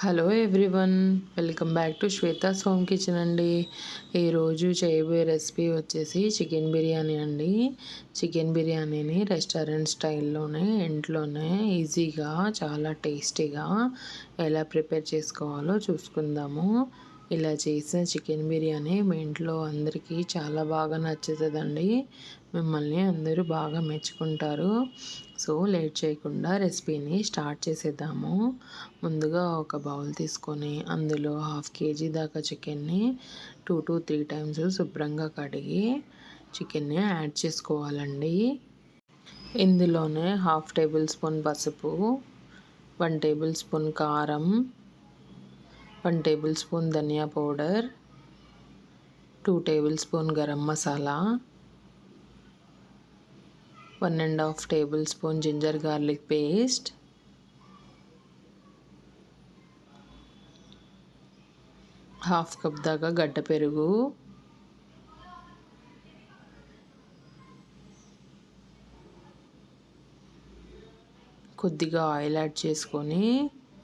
Hello everyone, welcome back to Shweta's home kitchen అండి. ఈరోజు చేయబోయే రెసిపీ వచ్చేసి చికెన్ బిర్యానీ అండి. చికెన్ బిర్యానీని రెస్టారెంట్ స్టైల్లోనే ఇంట్లోనే ఈజీగా చాలా టేస్టీగా ఎలా ప్రిపేర్ చేసుకోవాలో చూసుకుందాము. ఇలా చేసిన చికెన్ బిర్యానీ మీ ఇంట్లో అందరికీ చాలా బాగా నచ్చుతుందండి. మిమ్మల్ని అందరూ బాగా మెచ్చుకుంటారు. సో లేట్ చేయకుండా రెసిపీని స్టార్ట్ చేసేద్దాము. ముందుగా ఒక బౌల్ తీసుకొని అందులో 1/2 kg దాకా చికెన్ని 2 to 3 టైమ్స్ శుభ్రంగా కడిగి చికెన్ని యాడ్ చేసుకోవాలండి. ఇందులోనే 1/2 టేబుల్ స్పూన్ పసుపు, 1 టేబుల్ స్పూన్ కారం, 1 టేబుల్ స్పూన్ ధనియా powder, 2 tablespoon garam masala, 1.5 tablespoon ginger garlic paste, 1/2 cup దాకా గడ్డ పెరుగు, కొద్దిగా ఆయిల్ యాడ్ చేసుకొని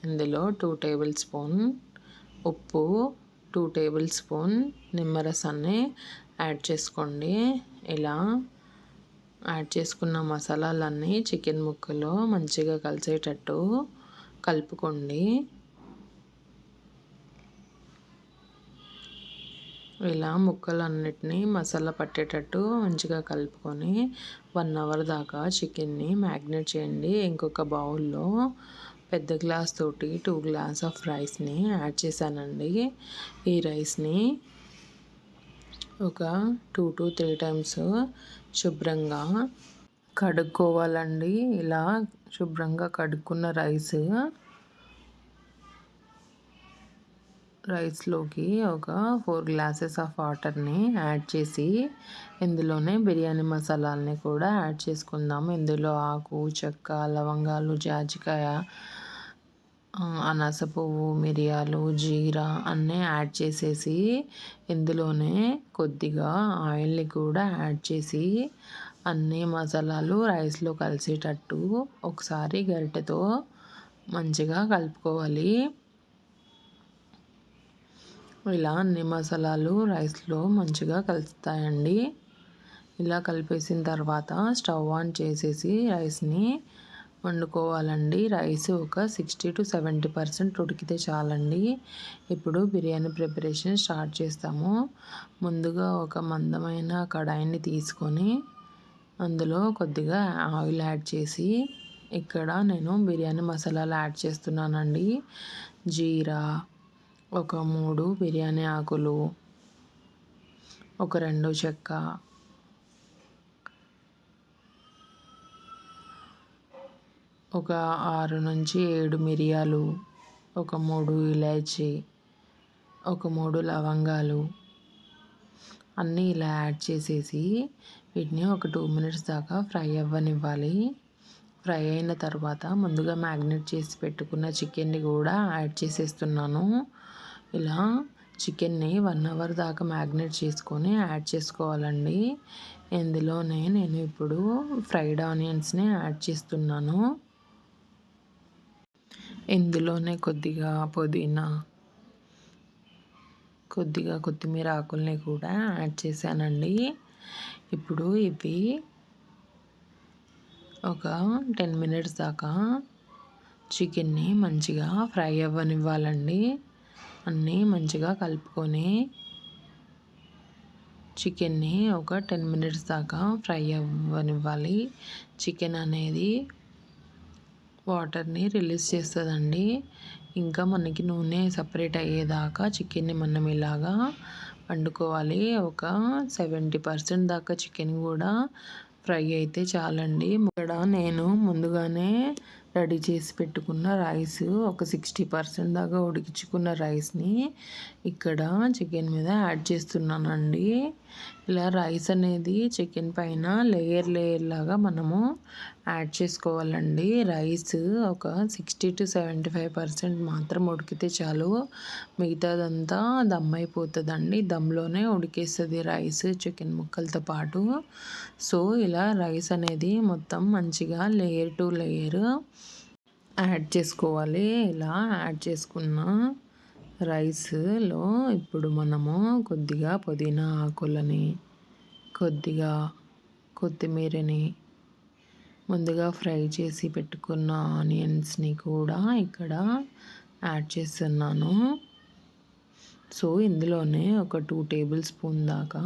ఇందులో 2 టేబుల్ స్పూన్ ఉప్పు, 2 టేబుల్ స్పూన్ నిమ్మరసాన్ని యాడ్ చేసుకోండి. ఇలా యాడ్ చేసుకున్న మసాలాలన్నీ చికెన్ ముక్కలో మంచిగా కలిసేటట్టు కలుపుకోండి. ఇలా ముక్కలన్నిటినీ మసాలా పట్టేటట్టు మంచిగా కలుపుకొని 1 అవర్ దాకా చికెన్ని మ్యాగ్నేట్ చేయండి. ఇంకొక బౌల్లో పెద్ద గ్లాస్ తోటి 2 గ్లాస్ ఆఫ్ రైస్ని యాడ్ చేశానండి. ఈ రైస్ని ఒక 2 to 3 టైమ్స్ శుభ్రంగా కడుక్కోవాలండి. ఇలా శుభ్రంగా కడుక్కున్న రైస్లోకి ఒక 4 గ్లాసెస్ ఆఫ్ వాటర్ని యాడ్ చేసి ఇందులోనే బిర్యానీ మసాలాలని కూడా యాడ్ చేసుకుందాము. ఇందులో ఆకు, చెక్క, లవంగాలు, జాజికాయ, అనాస పువ్వు, మిరియాలు, జీరా అన్నీ యాడ్ చేసేసి ఇందులోనే కొద్దిగా ఆయిల్ని కూడా యాడ్ చేసి అన్ని మసాలాలు రైస్లో కలిసేటట్టు ఒకసారి గరిటెతో మంచిగా కలుపుకోవాలి. ఇలా అన్ని మసాలాలు రైస్లో మంచిగా కలుస్తాయండి. ఇలా కలిపేసిన తర్వాత స్టవ్ ఆన్ చేసేసి రైస్ని వండుకోవాలండి. రైస్ ఒక 60 to 70% ఉడికితే చాలండి. ఇప్పుడు బిర్యానీ ప్రిపరేషన్ స్టార్ట్ చేస్తాము. ముందుగా ఒక మందమైన కడాయిని తీసుకొని అందులో కొద్దిగా ఆయిల్ యాడ్ చేసి ఇక్కడ నేను బిర్యానీ మసాలాలు యాడ్ చేస్తున్నానండి. జీరా, ఒక 3 బిర్యానీ ఆకులు, ఒక 2 చెక్క, ఒక 6 నుంచి 7 మిరియాలు, ఒక 3 ఇలాచీ, ఒక 3 లవంగాలు అన్నీ ఇలా యాడ్ చేసేసి వీటిని ఒక 2 minutes దాకా ఫ్రై అవ్వనివ్వాలి. ఫ్రై అయిన తర్వాత ముందుగా మ్యాగ్నేట్ చేసి పెట్టుకున్న చికెన్ని కూడా యాడ్ చేసేస్తున్నాను. ఇలా చికెన్ని 1 అవర్ దాకా మ్యాగ్నేట్ చేసుకొని యాడ్ చేసుకోవాలండి. ఇందులోనే నేను ఇప్పుడు ఫ్రైడ్ ఆనియన్స్ని యాడ్ చేస్తున్నాను. ఇందులోనే కొద్దిగా పుదీనా, కొద్దిగా కొత్తిమీర ఆకుల్ని కూడా యాడ్ చేశానండి. ఇప్పుడు ఇవి ఒక 10 minutes దాకా చికెన్ని మంచిగా ఫ్రై అవ్వనివ్వాలండి. అన్నీ మంచిగా కలుపుకొని చికెన్ని ఒక 10 minutes దాకా ఫ్రై అవ్వనివ్వాలి. చికెన్ అనేది వాటర్ని రిలీజ్ చేస్తుందండి. ఇంకా మనకి నూనె సపరేట్ అయ్యేదాకా చికెన్ని మనం ఇలాగా వండుకోవాలి. ఒక 70% దాకా చికెన్ కూడా ఫ్రై అయితే చాలండి. ఇక్కడ నేను ముందుగానే రెడీ చేసి పెట్టుకున్న రైస్ ఒక 60% దాకా ఉడికించుకున్న రైస్ని ఇక్కడ చికెన్ మీద యాడ్ చేస్తున్నానండి. ఇలా రైస్ అనేది చికెన్ పైన లేయర్ లాగా మనము యాడ్ చేసుకోవాలండి. రైస్ ఒక 60 to 75% మాత్రం ఉడికితే చాలు. మిగతాదంతా దమ్ అయిపోతుందండి. దమ్లోనే ఉడికేస్తుంది రైస్ చికెన్ ముక్కలతో పాటు. సో ఇలా రైస్ అనేది మొత్తం మంచిగా లేయర్ టు లేయర్ యాడ్ చేసుకోవాలి. ఇలా యాడ్ చేసుకున్న రైస్లో ఇప్పుడు మనము కొద్దిగా పుదీనా ఆకులని, కొద్దిగా కొత్తిమీరని, ముందుగా ఫ్రై చేసి పెట్టుకున్న ఆనియన్స్ని కూడా ఇక్కడ యాడ్ చేస్తున్నాను. సో ఇందులోనే ఒక 2 టేబుల్ స్పూన్ దాకా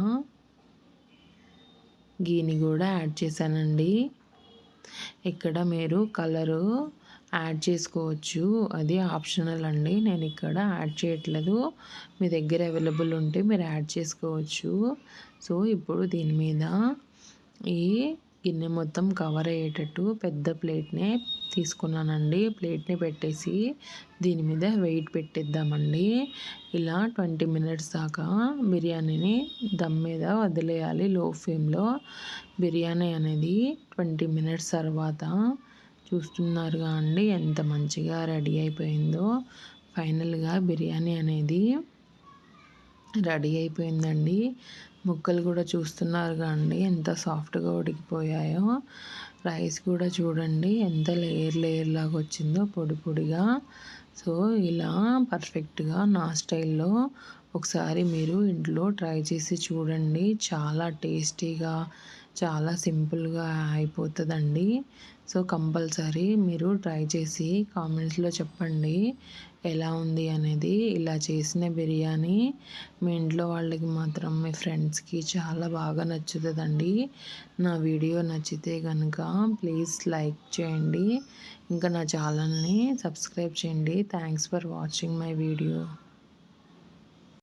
గీని కూడా యాడ్ చేశానండి. ఇక్కడ మీరు కలరు యాడ్ చేసుకోవచ్చు, అది ఆప్షనల్ అండి. నేను ఇక్కడ యాడ్ చేయట్లేదు, మీ దగ్గర అవైలబుల్ ఉంటే మీరు యాడ్ చేసుకోవచ్చు. సో ఇప్పుడు దీని మీద ఈ గిన్నె మొత్తం కవర్ అయ్యేటట్టు పెద్ద ప్లేట్నే తీసుకున్నానండి. ప్లేట్ని పెట్టేసి దీని మీద వెయిట్ పెట్టేద్దామండి. ఇలా 20 మినిట్స్ దాకా బిర్యానీని దమ్ మీద వదిలేయాలి లో ఫ్లేమ్లో. బిర్యానీ అనేది 20 మినిట్స్ తర్వాత చూస్తున్నారుగా అండి ఎంత మంచిగా రెడీ అయిపోయిందో. ఫైనల్గా బిర్యానీ అనేది రెడీ అయిపోయిందండి. ముక్కలు కూడా చూస్తున్నారుగా అండి ఎంత సాఫ్ట్గా ఉడికిపోయాయో. రైస్ కూడా చూడండి ఎంత లేయర్ లేయర్ లాగా వచ్చిందో, పొడి పొడిగా. సో ఇలా పర్ఫెక్ట్గా నా స్టైల్లో ఒకసారి మీరు ఇంట్లో ట్రై చేసి చూడండి. చాలా టేస్టీగా, చాలా సింపుల్గా అయిపోతుందండి. సో కంపల్సరీ మీరు ట్రై చేసి కామెంట్స్లో చెప్పండి ఎలా ఉంది అనేది. ఇలా చేసిన బిర్యానీ మీ ఇంట్లో వాళ్ళకి మాత్రం, మీ ఫ్రెండ్స్కి చాలా బాగా నచ్చుతుందండి. నా వీడియో నచ్చితే కనుక ప్లీజ్ లైక్ చేయండి, ఇంకా నా ఛానల్ని సబ్స్క్రైబ్ చేయండి. Thanks for watching my video.